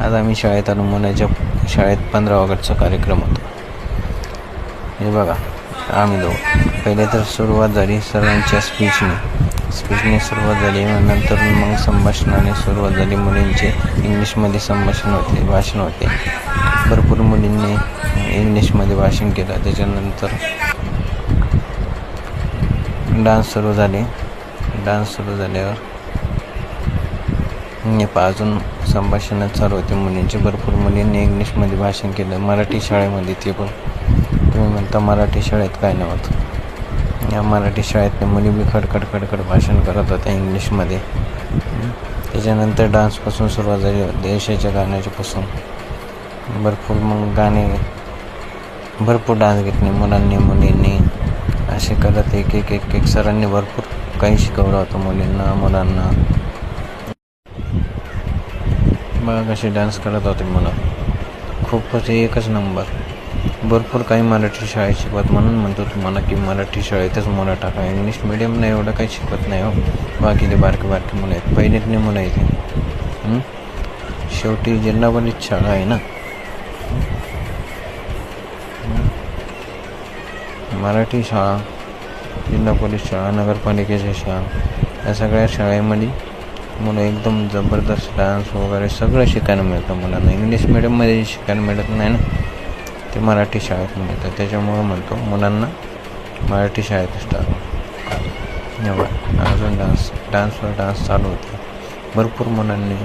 आज आम्ही शाळेत आलो. मुलाच्या शाळेत 15 ऑगस्टचा कार्यक्रम होता. हे बघा, आम्ही पहिले तर सुरुवात झाली सर्वांच्या स्पीचने सुरुवात झाली. नंतर मग संभाषणाने सुरुवात झाली. मुलींचे इंग्लिशमध्ये भाषण होते. भरपूर मुलींनी इंग्लिशमध्ये भाषण केलं. त्याच्यानंतर डान्स सुरू झाल्यावर अजून संभाषण चालू होते मुलींचे. भरपूर मुलींनी इंग्लिशमध्ये भाषण केलं. मराठी शाळेमध्ये ते पण तुम्ही म्हणता मराठी शाळेत काय नव्हतं. या मराठी शाळेतल्या मुली बी खडखड भाषण करत होत्या इंग्लिशमध्ये. त्याच्यानंतर डान्सपासून सुरुवात झाली. देशाच्या गाण्याच्यापासून भरपूर डान्स घेतले मुलांनी मुलींनी. असे करत एक सरांनी भरपूर काही शिकवलं होतं मुलांना. बघा कसे डान्स करत होते मुलं. खूपच एकच नंबर. भरपूर काही मराठी शाळेत शिकवत. म्हणून म्हणतो तुम्हाला की मराठी शाळेतच मुलं टाका. इंग्लिश मिडियमला एवढं काही शिकवत नाही हो. बाकी ते बारके मुलं आहेत. पहिलीतली मुलं आहेत. शेवटी जिल्हा परिषद शाळा आहे ना. मराठी शाळा, जिल्हा परिषद शाळा, नगरपालिकेच्या शाळा, या सगळ्या शाळेमध्ये मुलं एकदम जबरदस्त डान्स वगैरे सगळं शिकायला मिळतं मुलांना. इंग्लिश मिडियममध्ये शिकायला मिळत नाही ना, ते मराठी शाळेत मिळतं. त्याच्यामुळं म्हणतो मुलांना मराठी शाळेतच टाका. अजून डान्सवर डान्स चालू होते. भरपूर मुलांनी